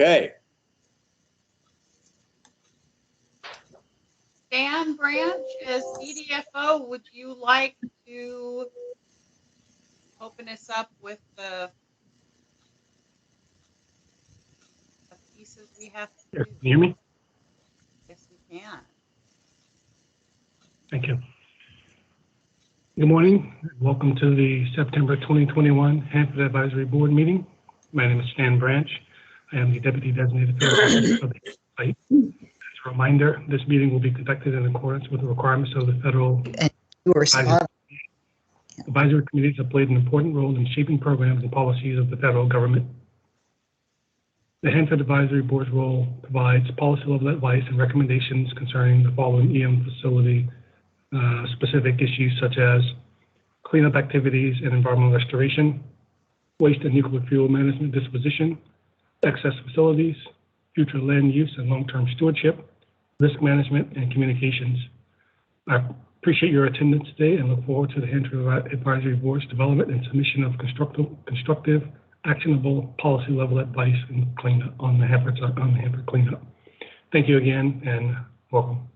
Okay. Dan Branch, as CDFO, would you like to open us up with the pieces we have to do? Can you hear me? Yes, we can. Thank you. Good morning. Welcome to the September 2021 Hanford Advisory Board meeting. My name is Stan Branch. I am the Deputy Designated Field Officer of the site. As a reminder, this meeting will be conducted in accordance with the requirements of the federal advisory committees have played an important role in shaping programs and policies of the federal government. The Hanford Advisory Board's role provides policy-level advice and recommendations concerning the following EM facility specific issues such as cleanup activities and environmental restoration, waste and nuclear fuel management disposition, excess facilities, future land use and long-term stewardship, risk management, and communications. I appreciate your attendance today and look forward to the Hanford Advisory Board's development and submission of constructive, actionable policy-level advice and cleanup on the Hanford cleanup. Thank you again and welcome.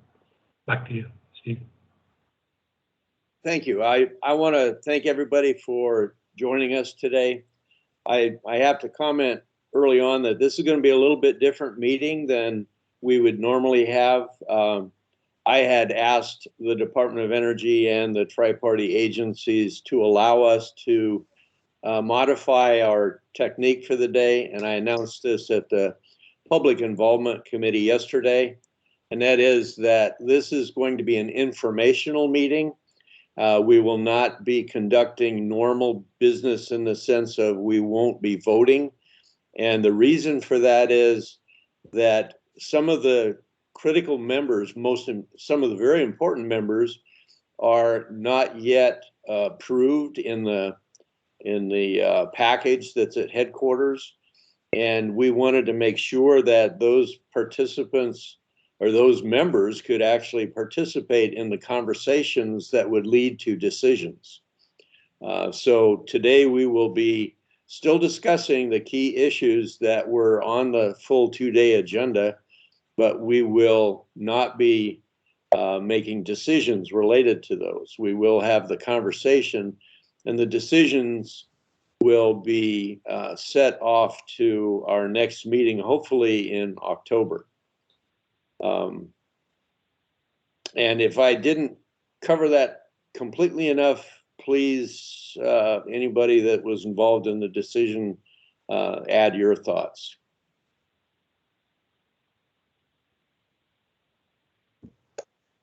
Back to you, Steve. Thank you. I want to thank everybody for joining us today. I have to comment early on that this is going to be a little bit different meeting than we would normally have. I had asked the Department of Energy and the tri-party agencies to allow us to modify our technique for the day, and I announced this at the Public Involvement Committee yesterday, and that is that this is going to be an informational meeting. We will not be conducting normal business in the sense of we won't be voting. And the reason for that is that some of the critical members, some of the very important members are not yet approved in the package that's at headquarters. And we wanted to make sure that those participants or those members could actually participate in the conversations that would lead to decisions. So today we will be still discussing the key issues that were on the full 2-day agenda, but we will not be making decisions related to those. We will have the conversation, and the decisions will be set off to our next meeting, hopefully in October. And if I didn't cover that completely enough, please, anybody that was involved in the decision, add your thoughts.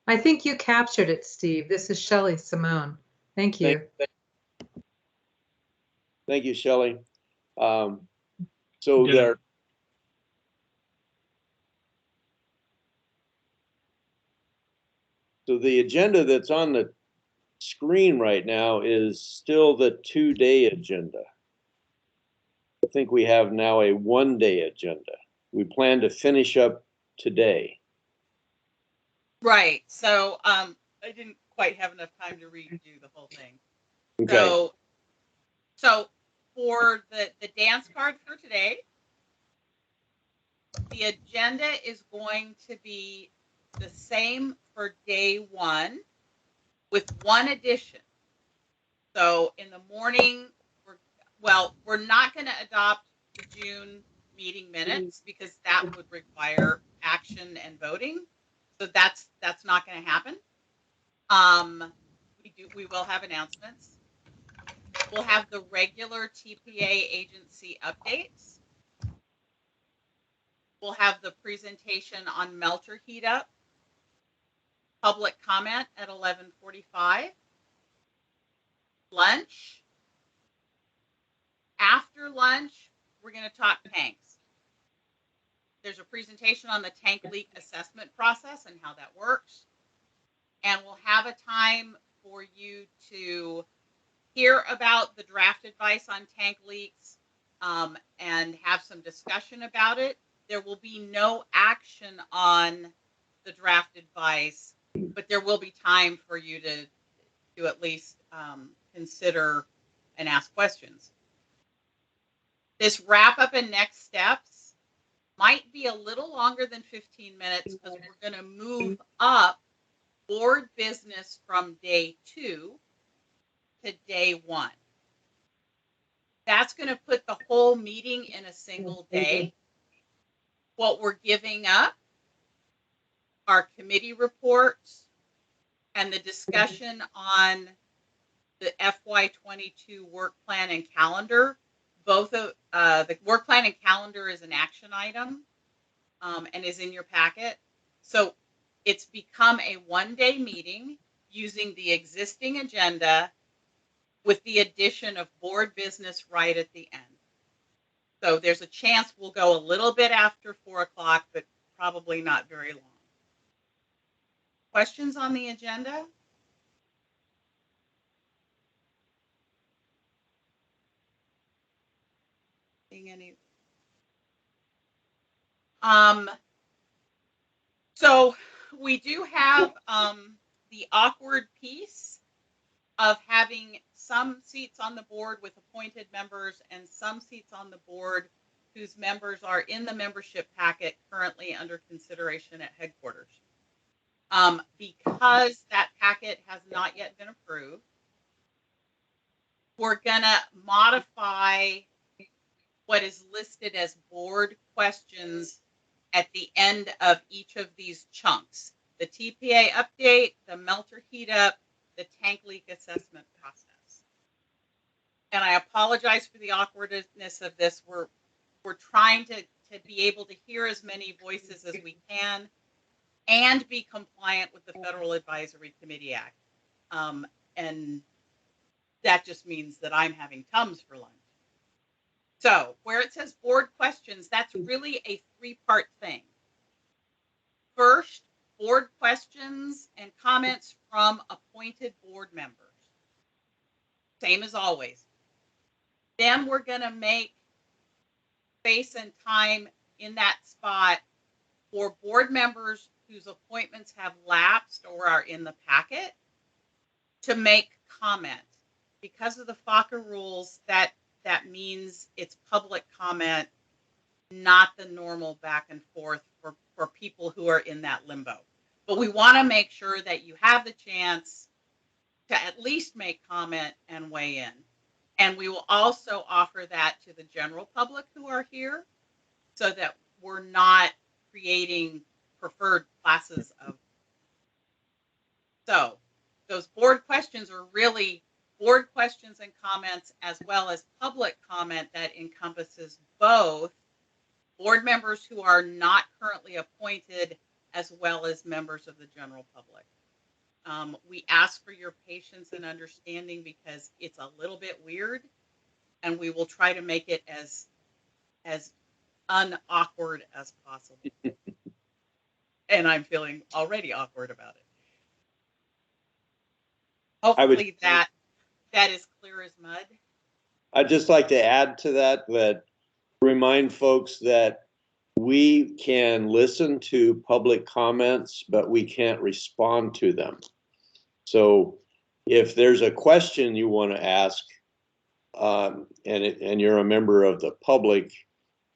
I think you captured it, Steve. This is Shelley Simone. Thank you. Thank you, Shelley. So the agenda that's on the screen right now is still the 2-day agenda. I think we have now a 1-day agenda. We plan to finish up today. Right. So I didn't quite have enough time to redo the whole thing. Okay. So for the dance card for today, the agenda is going to be the same for day 1 with one addition. So in the morning, we're not going to adopt the June meeting minutes because that would require action and voting. So that's not going to happen. We will have announcements. We'll have the regular TPA agency updates. We'll have the presentation on melter heat up, public comment at 11:45, lunch. After lunch, we're going to talk tanks. There's a presentation on the tank leak assessment process and how that works. And we'll have a time for you to hear about the draft advice on tank leaks and have some discussion about it. There will be no action on the draft advice, but there will be time for you to at least consider and ask questions. This wrap up and next steps, might be a little longer than 15 minutes because we're going to move up board business from day 2 to day 1. That's going to put the whole meeting in a single day. What we're giving up are committee reports and the discussion on the FY22 work plan and calendar. Both of the work plan and calendar is an action item and is in your packet. So it's become a one-day meeting using the existing agenda with the addition of board business right at the end. So there's a chance we'll go a little bit after 4 o'clock, but probably not very long. Questions on the agenda? Seeing any? So we do have the awkward piece of having some seats on the board with appointed members and some seats on the board whose members are in the membership packet currently under consideration at headquarters. Because that packet has not yet been approved, we're gonna modify what is listed as board questions at the end of each of these chunks: the TPA update, the melter heat up, the tank leak assessment process. And I apologize for the awkwardness of this. We're trying to be able to hear as many voices as we can and be compliant with the Federal Advisory Committee Act. And that just means that I'm having Tums for lunch. So where it says board questions, that's really a 3-part thing. First, board questions and comments from appointed board members. Same as always. Then we're going to make space and time in that spot for board members whose appointments have lapsed or are in the packet to make comment. Because of the FACA rules, that means it's public comment, not the normal back and forth for people who are in that limbo. But we want to make sure that you have the chance to at least make comment and weigh in. And we will also offer that to the general public who are here so that we're not creating preferred classes of. So those board questions are really board questions and comments, as well as public comment that encompasses both board members who are not currently appointed, as well as members of the general public. We ask for your patience and understanding because it's a little bit weird, and we will try to make it as unawkward as possible. And I'm feeling already awkward about it. Hopefully that is clear as mud. I'd just like to add to that, remind folks that we can listen to public comments, but we can't respond to them. So if there's a question you want to ask, and you're a member of the public,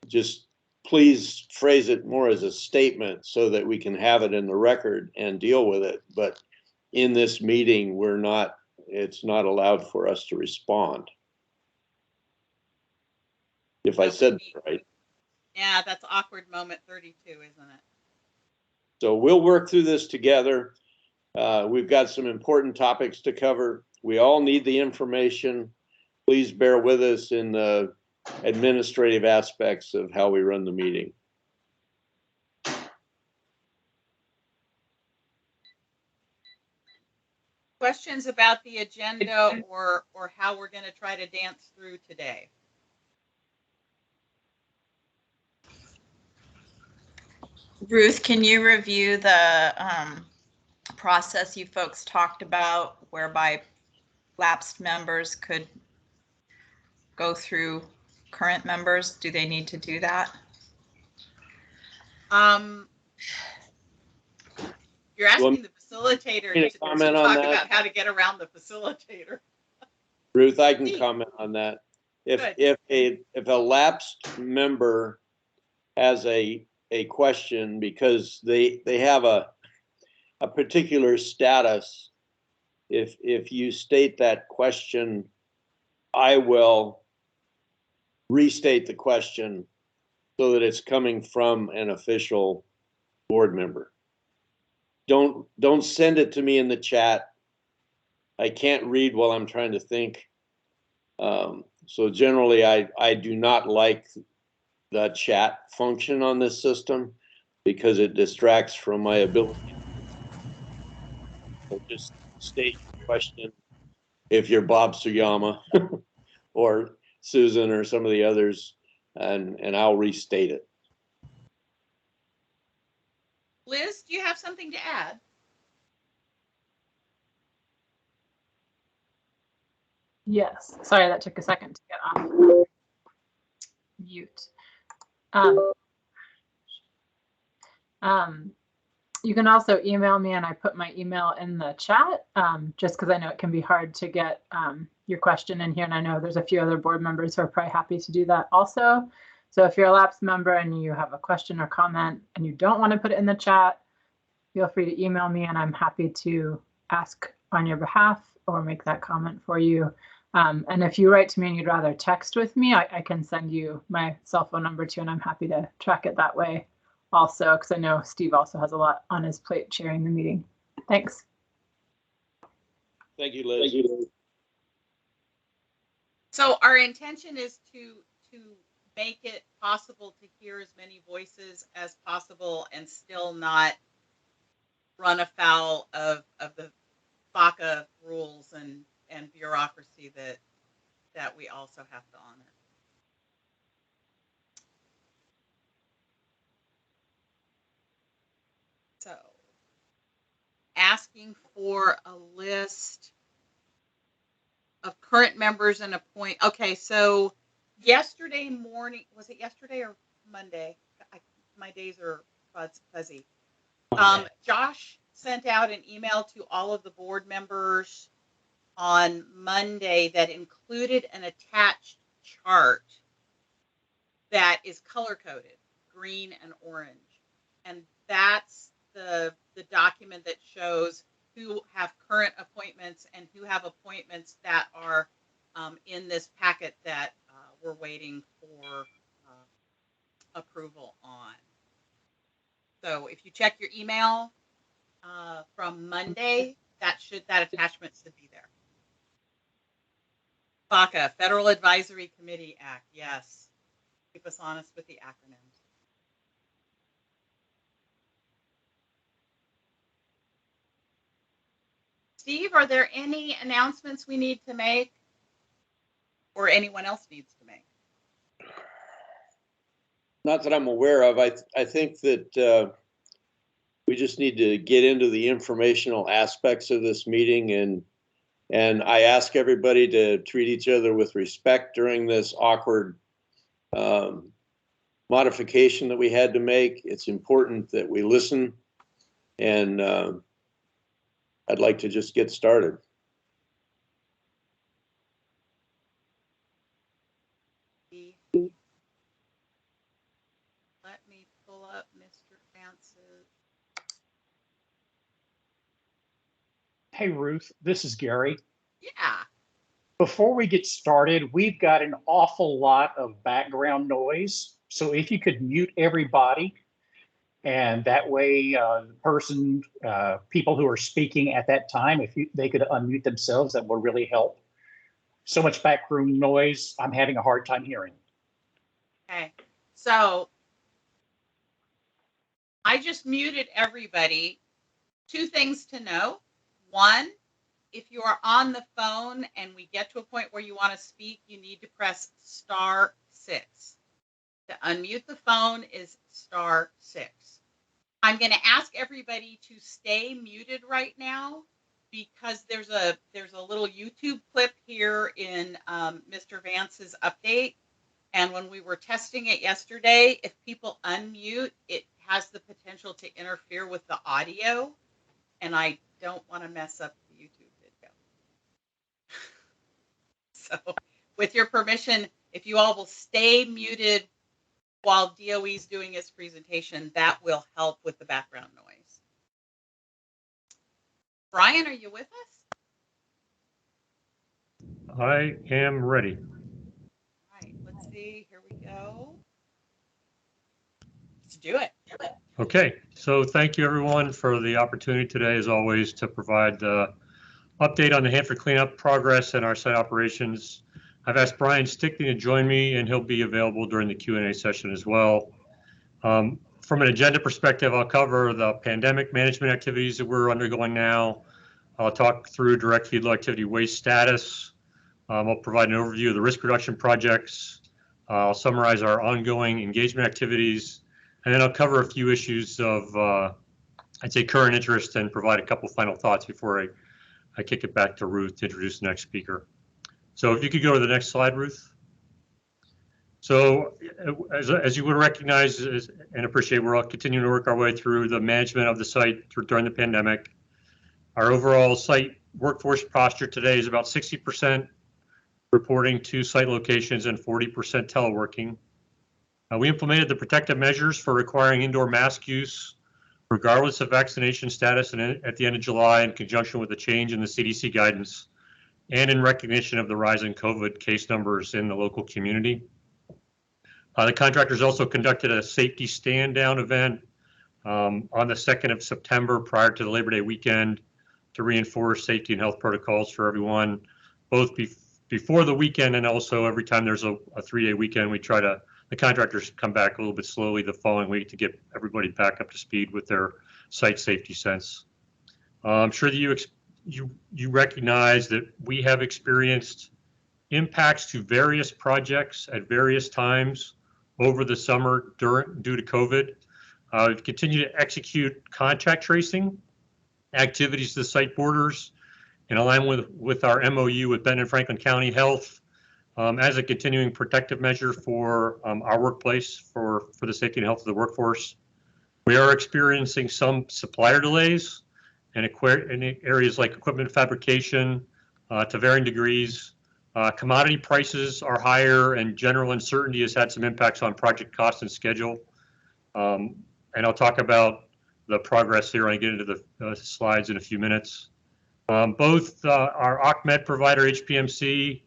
just please phrase it more as a statement so that we can have it in the record and deal with it. But in this meeting, it's not allowed for us to respond. If I said that right. Yeah, that's awkward moment 32, isn't it? So we'll work through this together. We've got some important topics to cover. We all need the information. Please bear with us in the administrative aspects of how we run the meeting. Questions about the agenda or how we're going to try to dance through today? Ruth, can you review the process you folks talked about whereby lapsed members could go through current members? Do they need to do that? You're asking the facilitator to talk about how to get around the facilitator. Ruth, I can comment on that. If a lapsed member has a question because they have a particular status. If you state that question, I will restate the question so that it's coming from an official board member. Don't send it to me in the chat. I can't read while I'm trying to think. So generally, I do not like the chat function on this system because it distracts from my ability. So just state your question if you're Bob Suyama or Susan or some of the others, and I'll restate it. Liz, do you have something to add? Yes, sorry, that took a second to get off mute. You can also email me, and I put my email in the chat, just because I know it can be hard to get your question in here, and I know there's a few other board members who are probably happy to do that also. So if you're a lapsed member and you have a question or comment and you don't want to put it in the chat, feel free to email me, and I'm happy to ask on your behalf or make that comment for you. And if you write to me and you'd rather text with me, I can send you my cell phone number too, and I'm happy to track it that way also, because I know Steve also has a lot on his plate chairing the meeting. Thanks. Thank you, Liz. Thank you. So our intention is to make it possible to hear as many voices as possible and still not run afoul of the FACA rules and bureaucracy that we also have to honor. So, asking for a list of current members and appoint. Okay, so yesterday morning, was it yesterday or Monday? My days are fuzzy. Josh sent out an email to all of the board members on Monday that included an attached chart that is color coded, green and orange. And that's the document that shows who have current appointments and who have appointments that are in this packet that we're waiting for approval on. So if you check your email from Monday, that attachment should be there. FACA, Federal Advisory Committee Act, yes. Keep us honest with the acronyms. Steve, are there any announcements we need to make or anyone else needs to make? Not that I'm aware of. I think that we just need to get into the informational aspects of this meeting, and I ask everybody to treat each other with respect during this awkward modification that we had to make. It's important that we listen, and I'd like to just get started. Let me pull up Mr. Vance's. Hey, Ruth, this is Gary. Yeah. Before we get started, we've got an awful lot of background noise. So if you could mute everybody, and that way people who are speaking at that time, they could unmute themselves, that would really help. So much background noise, I'm having a hard time hearing. Okay. So I just muted everybody. Two things to know. One, if you are on the phone and we get to a point where you want to speak, you need to press *6. To unmute the phone is *6. I'm going to ask everybody to stay muted right now because there's a little YouTube clip here in Mr. Vance's update. And when we were testing it yesterday, if people unmute, it has the potential to interfere with the audio. And I don't want to mess up the YouTube video. So with your permission, if you all will stay muted while DOE's doing his presentation, that will help with the background noise. Brian, are you with us? I am ready. All right, let's see. Here we go. Let's do it. Okay, so thank you everyone for the opportunity today, as always, to provide the update on the Hanford cleanup progress and our site operations. I've asked Brian Stickney to join me, and he'll be available during the Q&A session as well. From an agenda perspective, I'll cover the pandemic management activities that we're undergoing now. I'll talk through direct feed low activity waste status. I'll provide an overview of the risk reduction projects. I'll summarize our ongoing engagement activities, and then I'll cover a few issues of, I'd say, current interest and provide a couple final thoughts before I kick it back to Ruth to introduce the next speaker. So if you could go to the next slide, Ruth. So as you would recognize and appreciate, we're all continuing to work our way through the management of the site during the pandemic. Our overall site workforce posture today is about 60% reporting to site locations and 40% teleworking. We implemented the protective measures for requiring indoor mask use regardless of vaccination status at the end of July, in conjunction with the change in the CDC guidance and in recognition of the rising COVID case numbers in the local community. The contractors also conducted a safety stand down event on the 2nd of September prior to the Labor Day weekend to reinforce safety and health protocols for everyone, both before the weekend and also every time there's a 3-day weekend. The contractors come back a little bit slowly the following week to get everybody back up to speed with their site safety sense. I'm sure that you recognize that we have experienced impacts to various projects at various times over the summer due to COVID. We've continued to execute contact tracing activities to the site borders in alignment with our MOU with Benton and Franklin County Health as a continuing protective measure for our workplace for the safety and health of the workforce. We are experiencing some supplier delays in areas like equipment fabrication to varying degrees. Commodity prices are higher, and general uncertainty has had some impacts on project cost and schedule. And I'll talk about the progress here when I get into the slides in a few minutes. Both our OCMED provider, HPMC,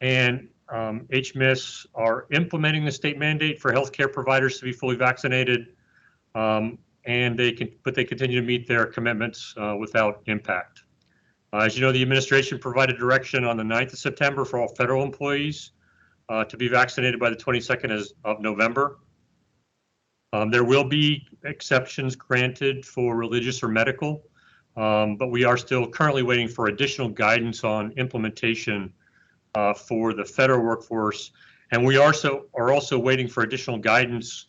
and HMIS are implementing the state mandate for healthcare providers to be fully vaccinated, and they continue to meet their commitments without impact. As you know, the administration provided direction on the 9th of September for all federal employees to be vaccinated by the 22nd of November. There will be exceptions granted for religious or medical, but we are still currently waiting for additional guidance on implementation for the federal workforce. And we are also waiting for additional guidance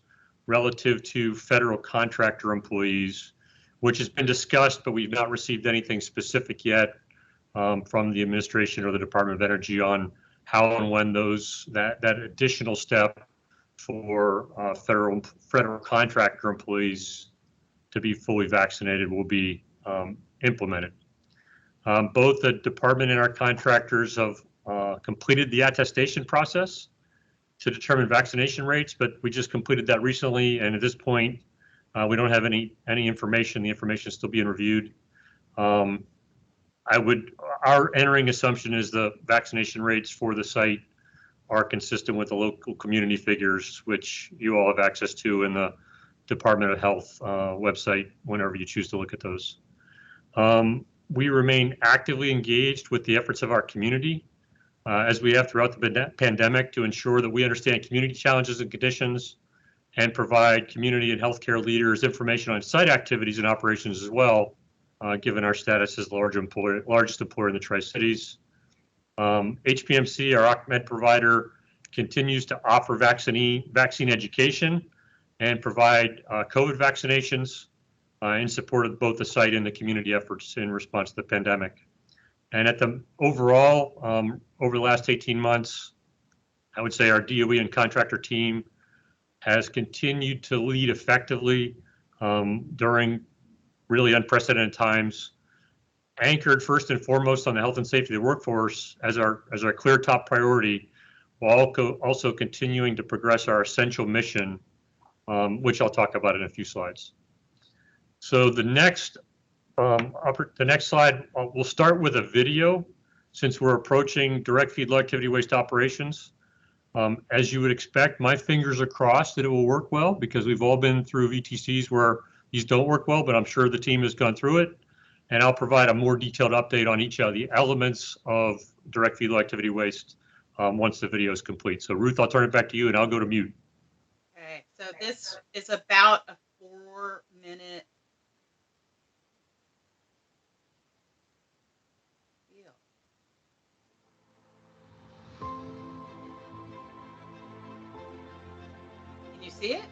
relative to federal contractor employees, which has been discussed, but we've not received anything specific yet from the administration or the Department of Energy on how and when that additional step for federal contractor employees to be fully vaccinated will be implemented. Both the department and our contractors have completed the attestation process to determine vaccination rates, but we just completed that recently, and at this point, we don't have any information. The information is still being reviewed. Our entering assumption is the vaccination rates for the site are consistent with the local community figures, which you all have access to in the Department of Health website whenever you choose to look at those. We remain actively engaged with the efforts of our community, as we have throughout the pandemic, to ensure that we understand community challenges and conditions and provide community and healthcare leaders information on site activities and operations as well, given our status as the largest employer in the Tri-Cities. HPMC, our OCMED provider, continues to offer vaccine education and provide COVID vaccinations in support of both the site and the community efforts in response to the pandemic. And overall, over the last 18 months, I would say our DOE and contractor team has continued to lead effectively during really unprecedented times, anchored first and foremost on the health and safety of the workforce as our clear top priority, while also continuing to progress our essential mission, which I'll talk about in a few slides. So the next slide, we'll start with a video since we're approaching direct feed low activity waste operations. As you would expect, my fingers are crossed that it will work well because we've all been through VTCs where these don't work well, but I'm sure the team has gone through it. And I'll provide a more detailed update on each of the elements of direct feed low activity waste once the video is complete. So Ruth, I'll turn it back to you and I'll go to mute. Okay, so this is about a 4-minute deal. Can you see it?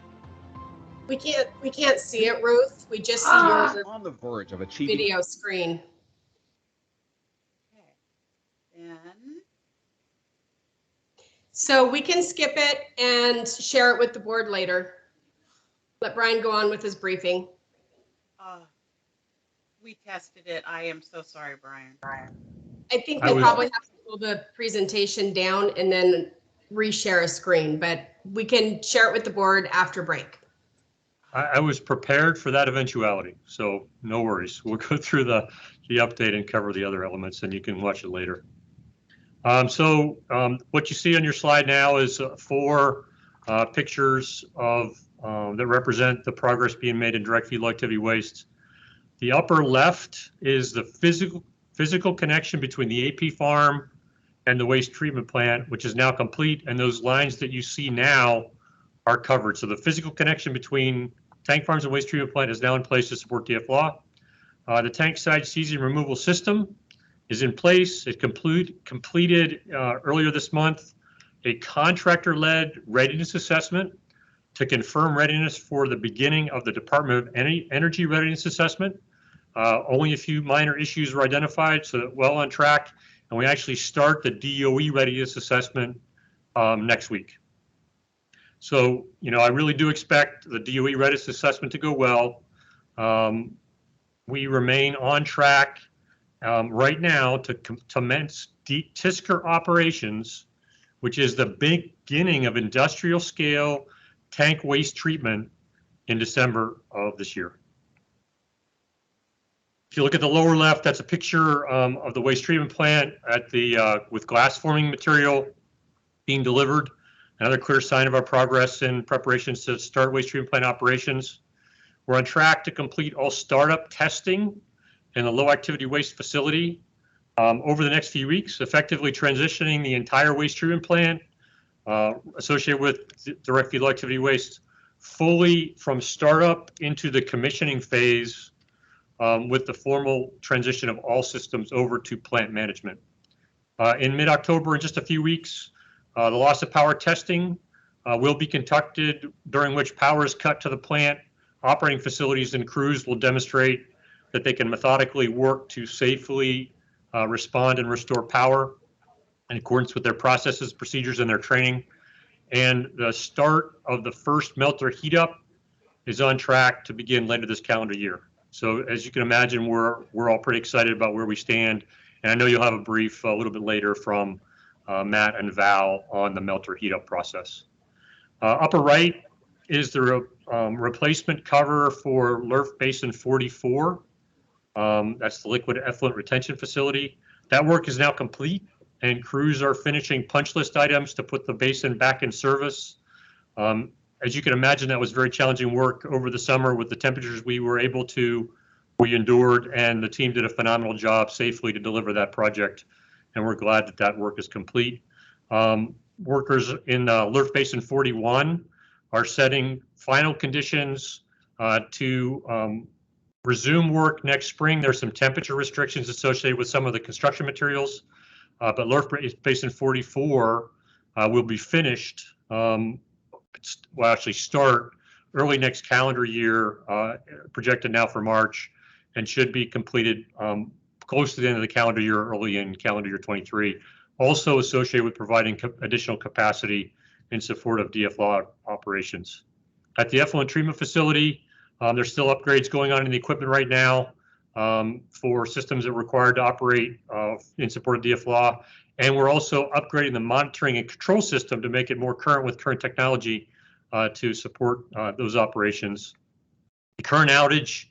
We can't see it, Ruth. We just see your On the verge of achieving video screen. Okay. Then So we can skip it and share it with the board later. Let Brian go on with his briefing. we tested it. I am so sorry, Brian. I think we'll probably have to pull the presentation down and then reshare a screen, but we can share it with the board after break. I was prepared for that eventuality, so no worries. We'll go through the update and cover the other elements, and you can watch it later. What you see on your slide now is 4 pictures of that represent the progress being made in direct feed low activity waste. The upper left is the physical connection between the AP farm and the waste treatment plant, which is now complete, and those lines that you see now are covered. So the physical connection between tank farms and waste treatment plant is now in place to support DFLAW. The tank side seizing removal system is in place. It completed earlier this month a contractor-led readiness assessment to confirm readiness for the beginning of the Department of Energy readiness assessment. Only a few minor issues were identified, so well on track, and we actually start the DOE readiness assessment next week. So, I really do expect the DOE readiness assessment to go well. We remain on track right now to commence TSCR operations, which is the beginning of industrial scale tank waste treatment in December of this year. If you look at the lower left, that's a picture of the waste treatment plant at with glass forming material being delivered. Another clear sign of our progress in preparations to start waste treatment plant operations. We're on track to complete all startup testing in the low activity waste facility over the next few weeks, effectively transitioning the entire waste treatment plant associated with direct feed low activity waste fully from startup into the commissioning phase with the formal transition of all systems over to plant management. In mid-October, in just a few weeks, the loss of power testing will be conducted, during which power is cut to the plant. Operating facilities and crews will demonstrate that they can methodically work to safely respond and restore power in accordance with their processes, procedures, and their training. And the start of the first melter heat up is on track to begin later this calendar year. So as you can imagine, we're all pretty excited about where we stand. And I know you'll have a brief a little bit later from Matt and Val on the melter heat up process. Upper right is the replacement cover for LRF Basin 44. That's the liquid effluent retention facility. That work is now complete, and crews are finishing punch list items to put the basin back in service. As you can imagine, that was very challenging work over the summer with the temperatures we endured, and the team did a phenomenal job safely to deliver that project, and we're glad that that work is complete. Workers in LRF Basin 41 are setting final conditions to resume work next spring. There's some temperature restrictions associated with some of the construction materials, but LRF Basin 44 will be finished. Will actually start early next calendar year, projected now for March, and should be completed close to the end of the calendar year, early in calendar year 23. Also associated with providing additional capacity in support of DFLAW operations. At the effluent treatment facility, there's still upgrades going on in the equipment right now for systems that are required to operate in support of DFLAW. And we're also upgrading the monitoring and control system to make it more current with current technology to support those operations. The current outage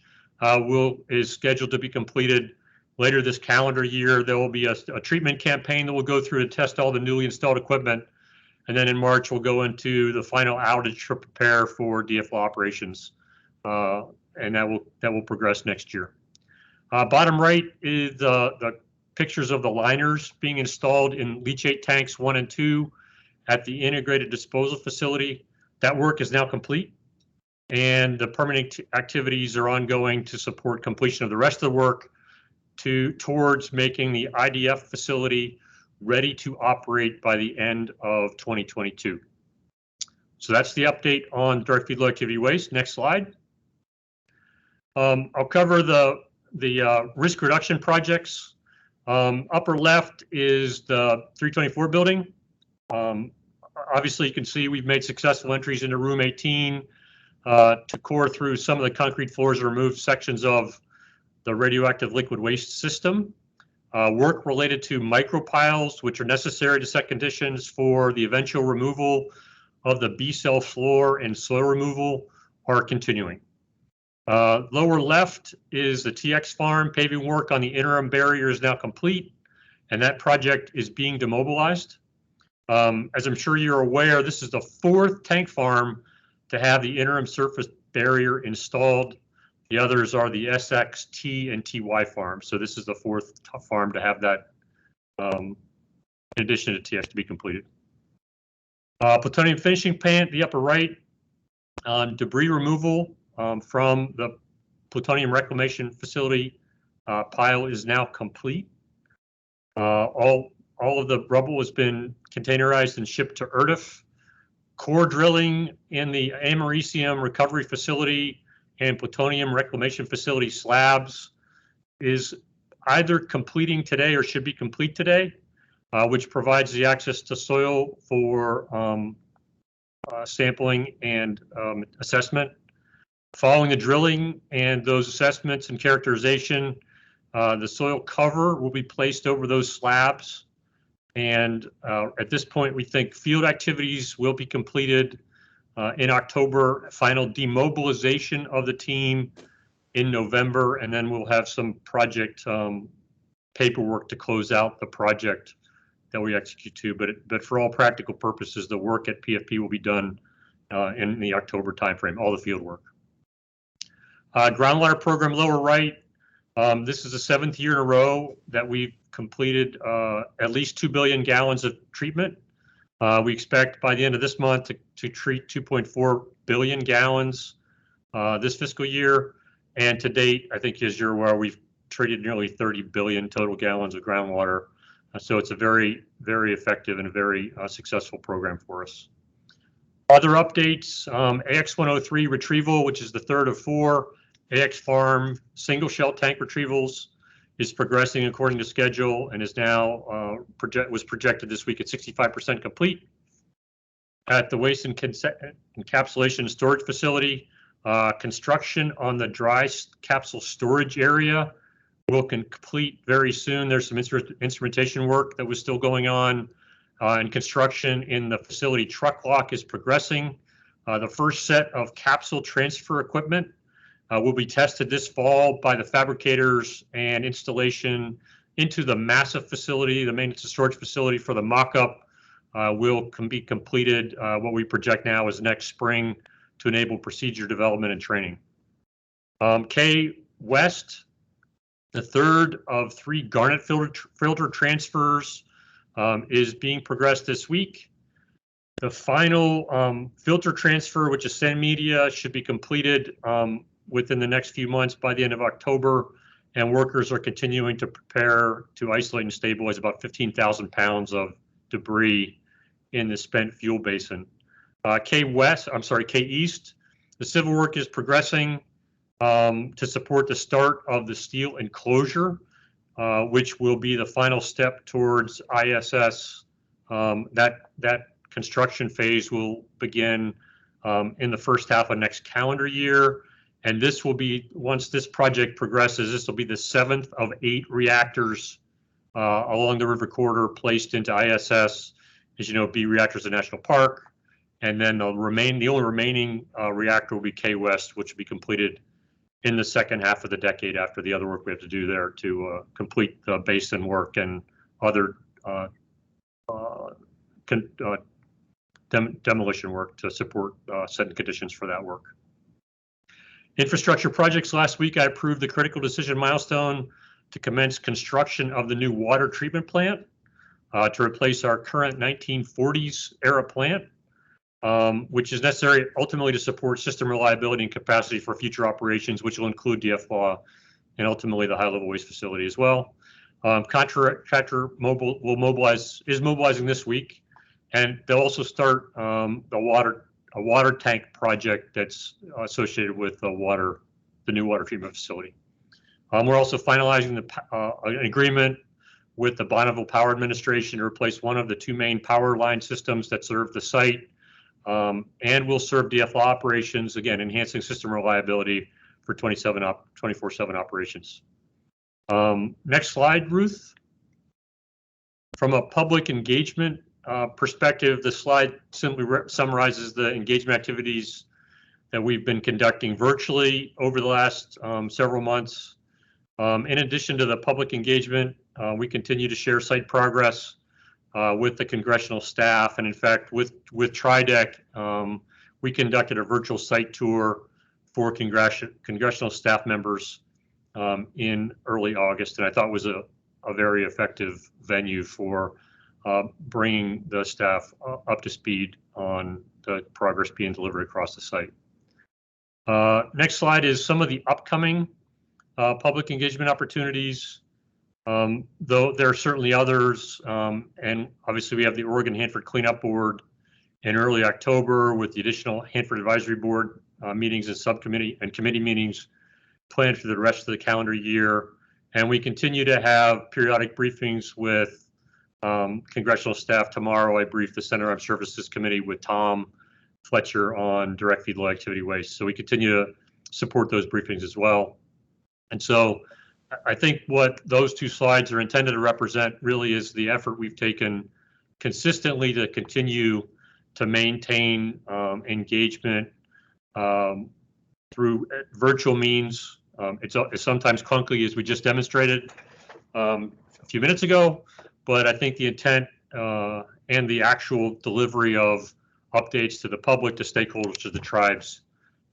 is scheduled to be completed later this calendar year. There will be a treatment campaign that we'll go through to test all the newly installed equipment. And then in March, we'll go into the final outage to prepare for DFLAW operations. And that will progress next year. Bottom right is the pictures of the liners being installed in leachate tanks 1 and 2 at the integrated disposal facility. That work is now complete, and the permitting activities are ongoing to support completion of the rest of the work towards making the IDF facility ready to operate by the end of 2022. So that's the update on direct feed low activity waste. Next slide. I'll cover the risk reduction projects. Upper left is the 324 building. Obviously, you can see we've made successful entries into room 18 to core through some of the concrete floors and remove sections of the radioactive liquid waste system. Work related to micropiles, which are necessary to set conditions for the eventual removal of the B-cell floor and soil removal, are continuing. Lower left is the TX farm. Paving work on the interim barrier is now complete, and that project is being demobilized. As I'm sure you're aware, this is the 4th tank farm to have the interim surface barrier installed. The others are the SX, T, and TY farms. So this is the 4th farm to have that, in addition to TX, to be completed. Plutonium finishing plant, the upper right, debris removal from the plutonium reclamation facility pile is now complete. All of the rubble has been containerized and shipped to URDF. Core drilling in the americium recovery facility and plutonium reclamation facility slabs is either completing today or should be complete today, which provides the access to soil for sampling and assessment. Following the drilling and those assessments and characterization, the soil cover will be placed over those slabs. And at this point, we think field activities will be completed in October, final demobilization of the team in November, and then we'll have some project paperwork to close out the project that we execute to. But for all practical purposes, the work at PFP will be done in the October timeframe, all the field work. Groundwater program, lower right. This is the 7th year in a row that we've completed at least 2 billion gallons of treatment. We expect by the end of this month to treat 2.4 billion gallons this fiscal year. And to date, I think as you're aware, we've treated nearly 30 billion total gallons of groundwater. So it's a very, very effective and a very successful program for us. Other updates, AX103 retrieval, which is the 3rd of 4 AX Farm single shell tank retrievals, is progressing according to schedule and is now was projected this week at 65% complete. At the waste and encapsulation storage facility, construction on the dry capsule storage area will complete very soon. There's some instrumentation work that was still going on, and construction in the facility truck lock is progressing. The first set of capsule transfer equipment will be tested this fall by the fabricators, and installation into the massive facility, the maintenance and storage facility for the mock-up will be completed what we project now is next spring to enable procedure development and training. K West, the 3rd of 3 garnet filter transfers is being progressed this week. The final filter transfer, which is sand media, should be completed within the next few months by the end of October, and workers are continuing to prepare to isolate and stabilize about 15,000 pounds of debris in the spent fuel basin. K East, the civil work is progressing to support the start of the steel enclosure, which will be the final step towards ISS. That construction phase will begin in the first half of next calendar year. And this will be, once this project progresses, this will be the 7th of 8 reactors along the river corridor placed into ISS, as you know, B reactors at National Park. And then the only remaining reactor will be K West, which will be completed in the second half of the decade after the other work we have to do there to complete the basin work and other demolition work to support setting conditions for that work. Infrastructure projects. Last week, I approved the critical decision milestone to commence construction of the new water treatment plant to replace our current 1940s era plant, which is necessary ultimately to support system reliability and capacity for future operations, which will include DFLAW and ultimately the high-level waste facility as well. Contractor is mobilizing this week, and they'll also start a water tank project that's associated with the new water treatment facility. We're also finalizing an agreement with the Bonneville Power Administration to replace one of the two main power line systems that serve the site, and will serve DFLAW operations, again, enhancing system reliability for 24/7 operations. Next slide, Ruth. From a public engagement perspective, the slide simply summarizes the engagement activities that we've been conducting virtually over the last several months. In addition to the public engagement, we continue to share site progress with the congressional staff, and in fact, with TRIDEC, we conducted a virtual site tour for congressional staff members in early August, and I thought it was a very effective venue for bringing the staff up to speed on the progress being delivered across the site. Next slide is some of the upcoming public engagement opportunities. Though there are certainly others, and obviously we have the Oregon Hanford Cleanup Board in early October with the additional Hanford Advisory Board meetings and subcommittee and committee meetings planned for the rest of the calendar year. And we continue to have periodic briefings with congressional staff. Tomorrow I briefed the Senate Armed Services Committee with Tom Fletcher on direct feed low activity waste. So we continue to support those briefings as well. And so I think what those two slides are intended to represent really is the effort we've taken consistently to continue to maintain engagement through virtual means. It's sometimes clunky, as we just demonstrated a few minutes ago, but I think the intent and the actual delivery of updates to the public, to stakeholders, to the tribes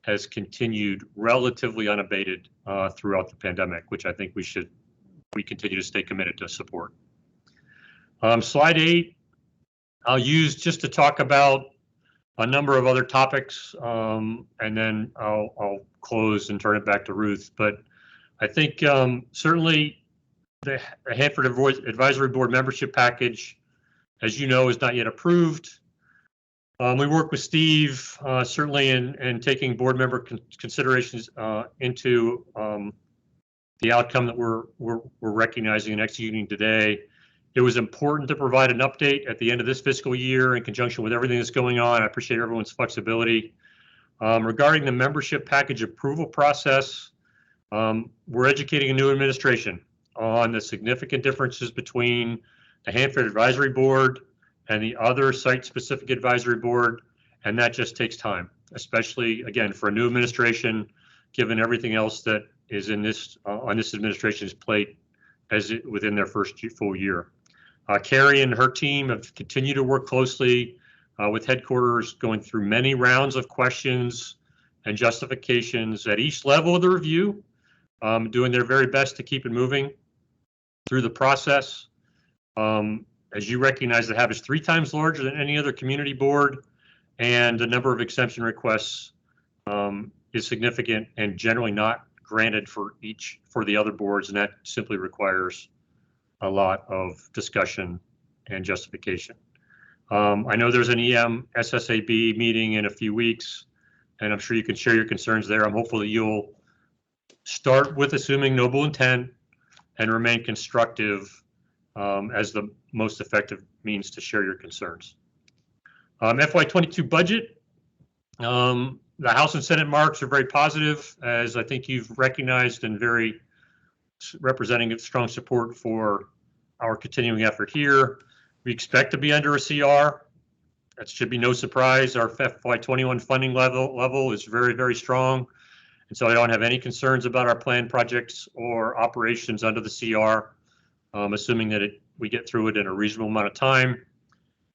has continued relatively unabated throughout the pandemic, which I think we continue to stay committed to support. Slide 8, I'll use just to talk about a number of other topics, and then I'll close and turn it back to Ruth. But I think certainly the Hanford Advisory Board membership package, as you know, is not yet approved. We work with Steve certainly in taking board member considerations into the outcome that we're recognizing and executing today. It was important to provide an update at the end of this fiscal year in conjunction with everything that's going on. I appreciate everyone's flexibility. Regarding the membership package approval process, we're educating a new administration on the significant differences between the Hanford Advisory Board and the other site-specific advisory board, and that just takes time, especially, again, for a new administration, given everything else that is in this on this administration's plate within their first full year. Carrie and her team have continued to work closely with headquarters, going through many rounds of questions and justifications at each level of the review, doing their very best to keep it moving through the process. As you recognize, the HAB is 3 times larger than any other community board, and the number of exemption requests is significant and generally not granted for the other boards, and that simply requires a lot of discussion and justification. I know there's an EM SSAB meeting in a few weeks, and I'm sure you can share your concerns there. I'm hopeful that you'll start with assuming noble intent and remain constructive as the most effective means to share your concerns. FY22 budget, the House and Senate marks are very positive, as I think you've recognized, and very representing strong support for our continuing effort here. We expect to be under a CR. That should be no surprise. Our FY21 funding level is very, very strong. And so I don't have any concerns about our planned projects or operations under the CR, assuming that we get through it in a reasonable amount of time.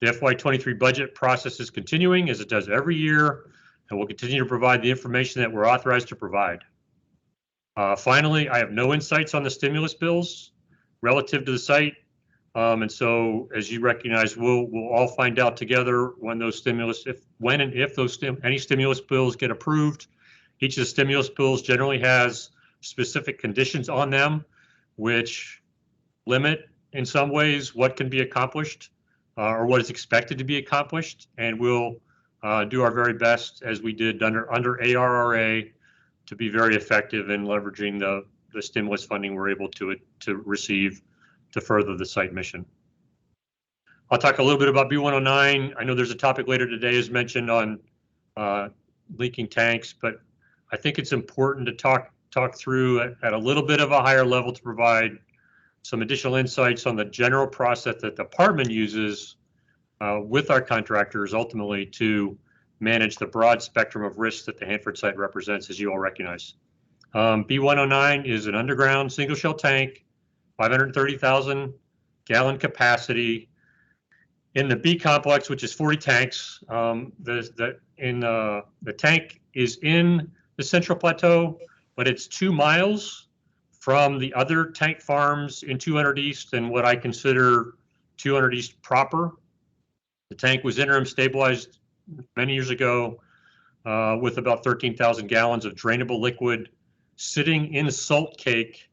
The FY23 budget process is continuing as it does every year, and we'll continue to provide the information that we're authorized to provide. Finally, I have no insights on the stimulus bills relative to the site. And so, as you recognize, we'll all find out together when those stimulus, when and if those any stimulus bills get approved. Each of the stimulus bills generally has specific conditions on them, which limit in some ways what can be accomplished or what is expected to be accomplished. And we'll do our very best, as we did under ARRA, to be very effective in leveraging the stimulus funding we're able to receive to further the site mission. I'll talk a little bit about B109. I know there's a topic later today as mentioned on leaking tanks, but I think it's important to talk through at a little bit of a higher level to provide some additional insights on the general process that the department uses with our contractors ultimately to manage the broad spectrum of risks that the Hanford site represents, as you all recognize. B109 is an underground single shell tank, 530,000 gallon capacity. In the B complex, which is 40 tanks, the tank is in the Central Plateau, but it's 2 miles from the other tank farms in 200 East and what I consider 200 East proper. The tank was interim stabilized many years ago with about 13,000 gallons of drainable liquid sitting in salt cake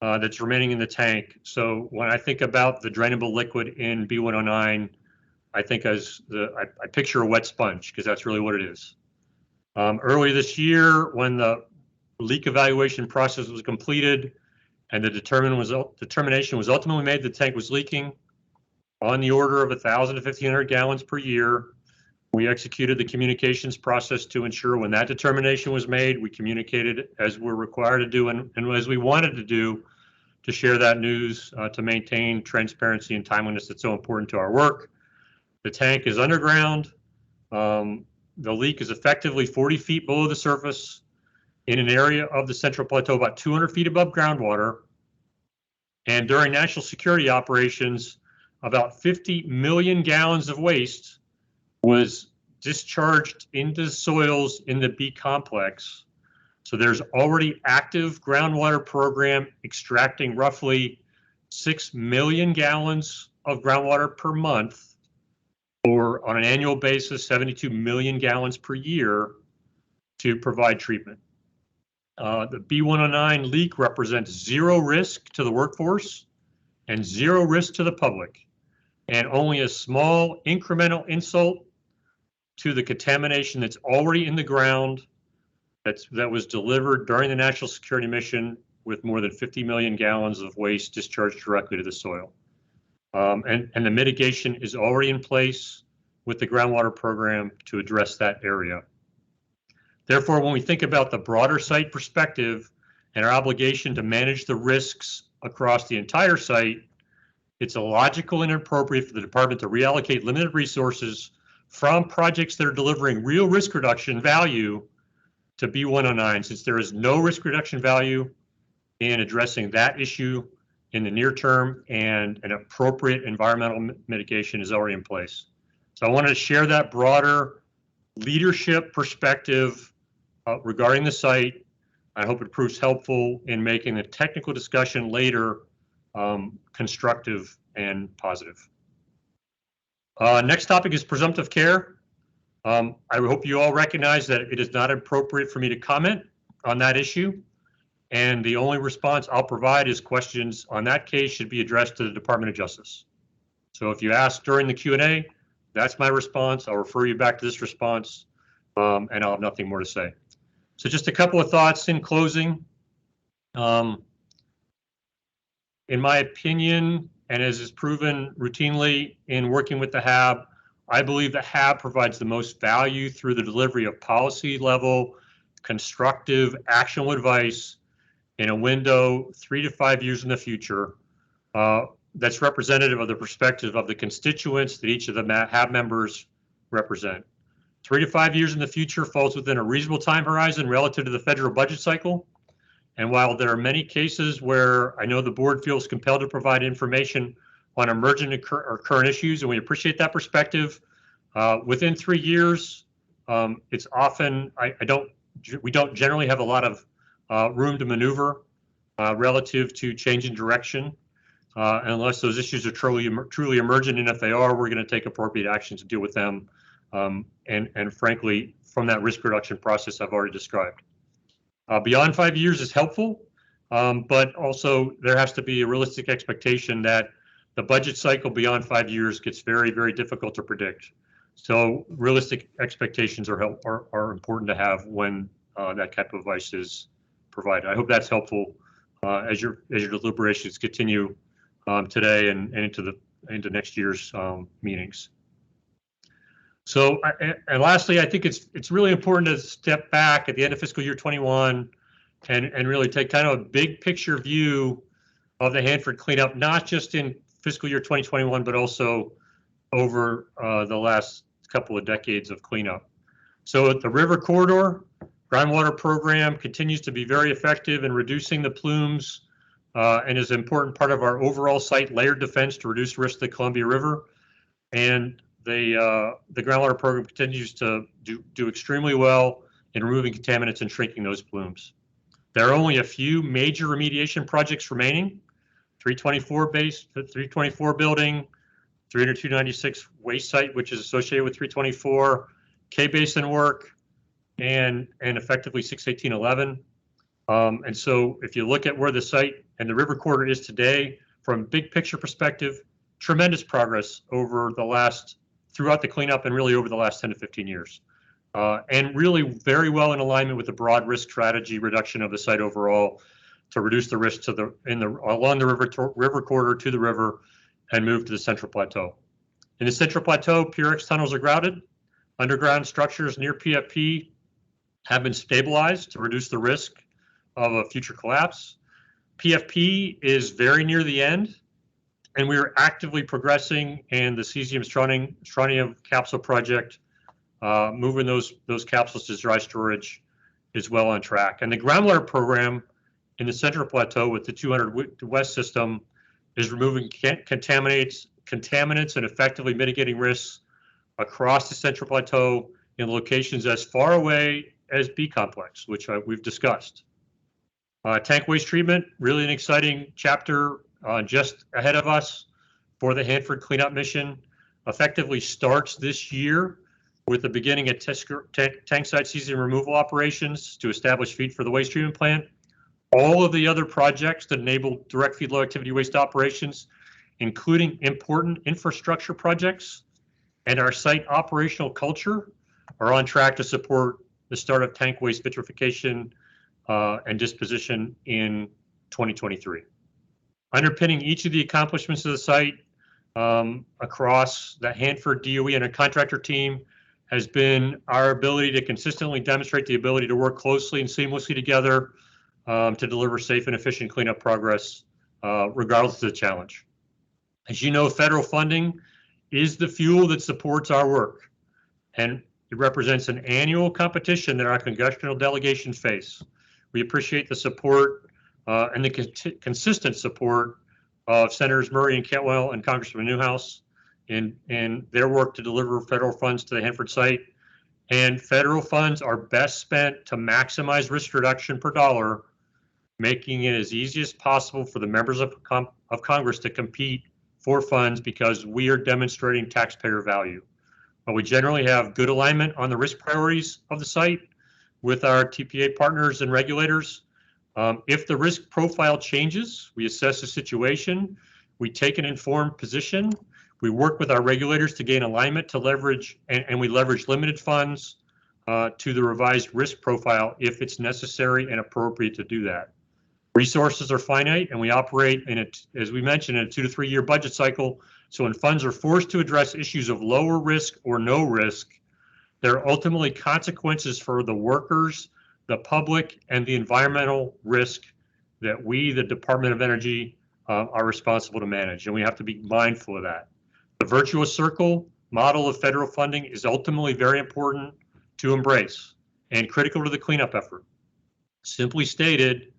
that's remaining in the tank. So when I think about the drainable liquid in B109, I think I picture a wet sponge because that's really what it is. Early this year, when the leak evaluation process was completed and the determination was ultimately made the tank was leaking on the order of 1,000 to 1,500 gallons per year, we executed the communications process to ensure when that determination was made, we communicated as we're required to do and as we wanted to do to share that news to maintain transparency and timeliness that's so important to our work. The tank is underground. The leak is effectively 40 feet below the surface in an area of the Central Plateau about 200 feet above groundwater. And during national security operations, about 50 million gallons of waste was discharged into soils in the B complex. So there's already active groundwater program extracting roughly 6 million gallons of groundwater per month, or on an annual basis, 72 million gallons per year to provide treatment. The B109 leak represents 0 risk to the workforce and 0 risk to the public, and only a small incremental insult to the contamination that's already in the ground that was delivered during the national security mission with more than 50 million gallons of waste discharged directly to the soil. And the mitigation is already in place with the groundwater program to address that area. Therefore, when we think about the broader site perspective and our obligation to manage the risks across the entire site, it's illogical and inappropriate for the department to reallocate limited resources from projects that are delivering real risk reduction value to B109, since there is no risk reduction value in addressing that issue in the near term and an appropriate environmental mitigation is already in place. So I wanted to share that broader leadership perspective regarding the site. I hope it proves helpful in making the technical discussion later constructive and positive. Next topic is presumptive care. I hope you all recognize that it is not appropriate for me to comment on that issue, and the only response I'll provide is questions on that case should be addressed to the Department of Justice. So if you ask during the Q&A, that's my response. I'll refer you back to this response, and I'll have nothing more to say. So just a couple of thoughts in closing. In my opinion, and as is proven routinely in working with the HAB, I believe the HAB provides the most value through the delivery of policy level, constructive, actionable advice in a window 3 to 5 years in the future. that's representative of the perspective of the constituents that each of the HAB members represent. 3 to 5 years in the future falls within a reasonable time horizon relative to the federal budget cycle. And while there are many cases where I know the board feels compelled to provide information on emergent or current issues, and we appreciate that perspective, within 3 years, it's often, we don't generally have a lot of room to maneuver relative to change in direction, unless those issues are truly emergent, and if they are, we're going to take appropriate action to deal with them, and frankly, from that risk reduction process I've already described. Beyond 5 years is helpful, but also there has to be a realistic expectation that the budget cycle beyond 5 years gets very, very difficult to predict. So realistic expectations are important to have when that type of advice is provided. I hope that's helpful as your deliberations continue today and into next year's meetings. So, and lastly, I think it's really important to step back at the end of fiscal year 21 and really take kind of a big picture view of the Hanford cleanup, not just in fiscal year 2021, but also over the last couple of decades of cleanup. So the river corridor groundwater program continues to be very effective in reducing the plumes and is an important part of our overall site layered defense to reduce risk to the Columbia River. And the groundwater program continues to do extremely well in removing contaminants and shrinking those plumes. There are only a few major remediation projects remaining: 324 building, 302-96 waste site, which is associated with 324, K-Basin work, and effectively 61811. And so if you look at where the site and the river corridor is today, from a big picture perspective, tremendous progress over throughout the cleanup and really over the last 10 to 15 years. And really very well in alignment with the broad risk strategy reduction of the site overall to reduce the risk along the river corridor to the river and move to the Central Plateau. In the Central Plateau, PRX tunnels are grouted. Underground structures near PFP have been stabilized to reduce the risk of a future collapse. PFP is very near the end, and we are actively progressing in the cesium strontium capsule project, moving those capsules to dry storage is well on track. And the groundwater program in the Central Plateau with the 200 West system is removing contaminants and effectively mitigating risks across the Central Plateau in locations as far away as B complex, which we've discussed. Tank waste treatment, really an exciting chapter just ahead of us for the Hanford cleanup mission. Effectively starts this year with the beginning of tank site cesium removal operations to establish feed for the waste treatment plant. All of the other projects that enable direct feed low activity waste operations, including important infrastructure projects and our site operational culture, are on track to support the start of tank waste vitrification and disposition in 2023. Underpinning each of the accomplishments of the site across the Hanford DOE and a contractor team has been our ability to consistently demonstrate the ability to work closely and seamlessly together to deliver safe and efficient cleanup progress, regardless of the challenge. As you know, federal funding is the fuel that supports our work, and it represents an annual competition that our congressional delegations face. We appreciate the support and the consistent support of Senators Murray and Cantwell and Congressman Newhouse in their work to deliver federal funds to the Hanford site. And federal funds are best spent to maximize risk reduction per dollar, making it as easy as possible for the members of Congress to compete for funds because we are demonstrating taxpayer value. But we generally have good alignment on the risk priorities of the site with our TPA partners and regulators. If the risk profile changes, we assess the situation, we take an informed position, we work with our regulators to gain alignment to leverage, and we leverage limited funds to the revised risk profile if it's necessary and appropriate to do that. Resources are finite, and we operate in it, as we mentioned, in a 2 to 3 year budget cycle. So when funds are forced to address issues of lower risk or no risk, there are ultimately consequences for the workers, the public, and the environmental risk that we, the Department of Energy, are responsible to manage, and we have to be mindful of that. The virtuous circle model of federal funding is ultimately very important to embrace and critical to the cleanup effort. Simply stated,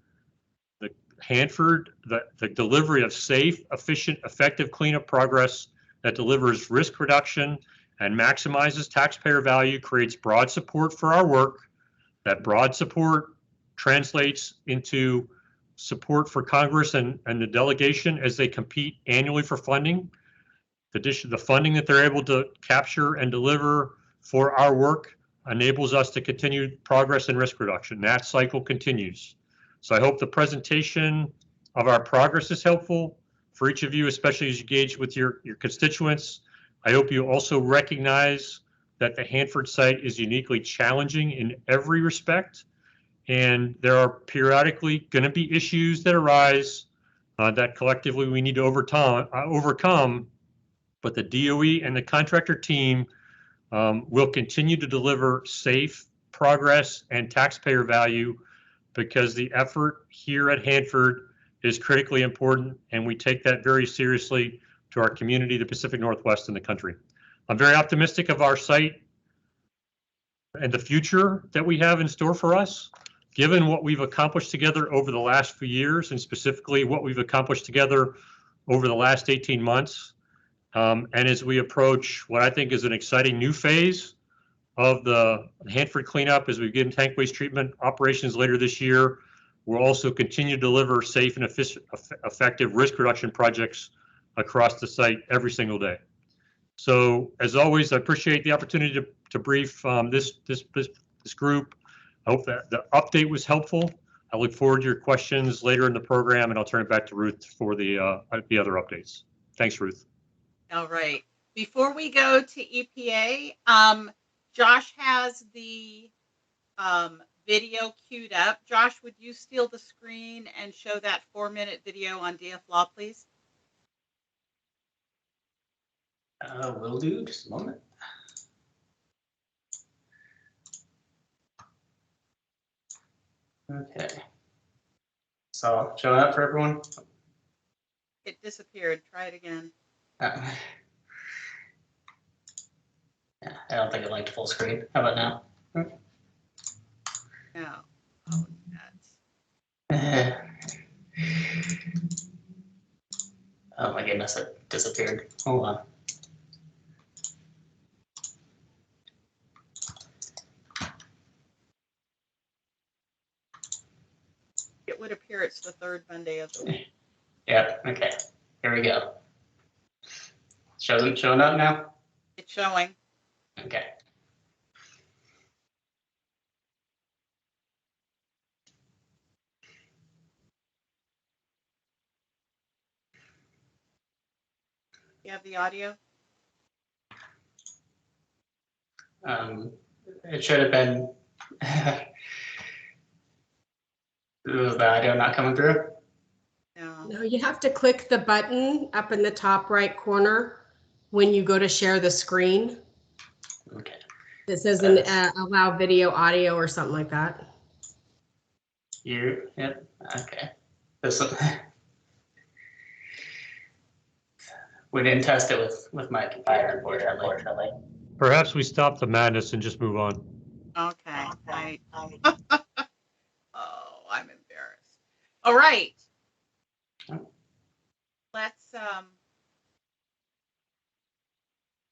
the delivery of safe, efficient, effective cleanup progress that delivers risk reduction and maximizes taxpayer value creates broad support for our work. That broad support translates into support for Congress and the delegation as they compete annually for funding. The funding that they're able to capture and deliver for our work enables us to continue progress and risk reduction. That cycle continues. So I hope the presentation of our progress is helpful for each of you, especially as you engage with your constituents. I hope you also recognize that the Hanford site is uniquely challenging in every respect, and there are periodically going to be issues that arise that collectively we need to overcome, but the DOE and the contractor team will continue to deliver safe progress and taxpayer value because the effort here at Hanford is critically important, and we take that very seriously to our community, the Pacific Northwest, and the country. I'm very optimistic of our site and the future that we have in store for us, given what we've accomplished together over the last few years, and specifically what we've accomplished together over the last 18 months. And as we approach what I think is an exciting new phase of the Hanford cleanup as we begin tank waste treatment operations later this year, we'll also continue to deliver safe and effective risk reduction projects across the site every single day. So as always, I appreciate the opportunity to brief this group. I hope that the update was helpful. I look forward to your questions later in the program, and I'll turn it back to Ruth for the other updates. Thanks, Ruth. All right. Before we go to EPA, Josh has the video queued up. Josh, would you steal the screen and show that 4-minute video on DF Law, please? Will do. Just a moment. Okay. So showing up for everyone? It disappeared. Try it again. Yeah, I don't think it liked full screen. How about now? No. Oh, that's... Oh my goodness, it disappeared. Hold on. It would appear it's the third Monday of the week. Yeah, okay. Here we go. Showing up now? It's showing. Okay. You have the audio? It should have been. Is the audio not coming through? No. No, you have to click the button up in the top right corner when you go to share the screen. Okay. It says an allow video, audio, or something like that. Yep. Okay. This one. We didn't test it with my computer, unfortunately. Perhaps we stop the madness and just move on. Okay. Oh, I'm embarrassed. All right. Let's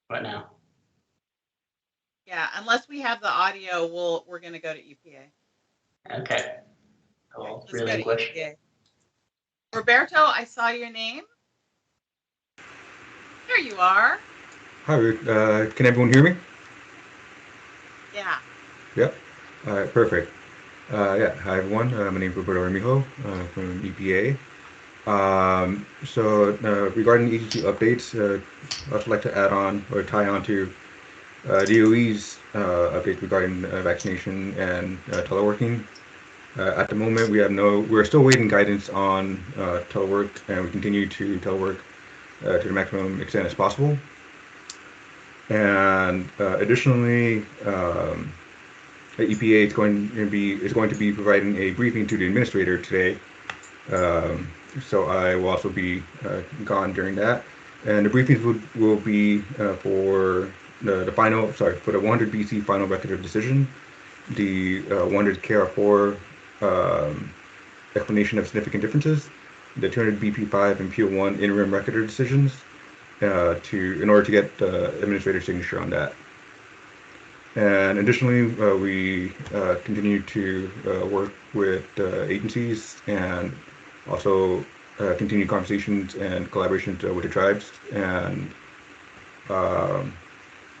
What now? yeah, unless we have the audio, we're gonna go to EPA. Okay. Cool. Let's Really go to quick. EPA. Roberto, I saw your name. There you are. Hi, Ruth. Can everyone hear me? Yeah. Yep. All right, perfect. Yeah, hi everyone. My name is Roberto Armijo from EPA. Regarding agency updates, I'd also like to add on or tie on to DOE's update regarding vaccination and teleworking. At the moment, we're still waiting guidance on telework, and we continue to telework to the maximum extent as possible. And additionally, the EPA is going to be providing a briefing to the administrator today so I will also be gone during that. And the briefings will be for the final, sorry, for the 100 BC final record of decision, the 100 KR4 explanation of significant differences, the 200 BP5 and PO1 interim record of decisions, in order to get administrator signature on that. And additionally, we continue to work with agencies and also continue conversations and collaborations with the tribes. And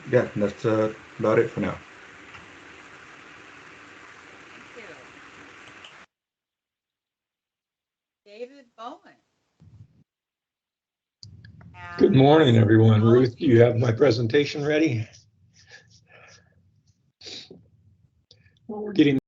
yeah, that's about it for now. Thank you. David Bowen. Good morning, everyone. Ruth, do you have my presentation ready? Well, we're getting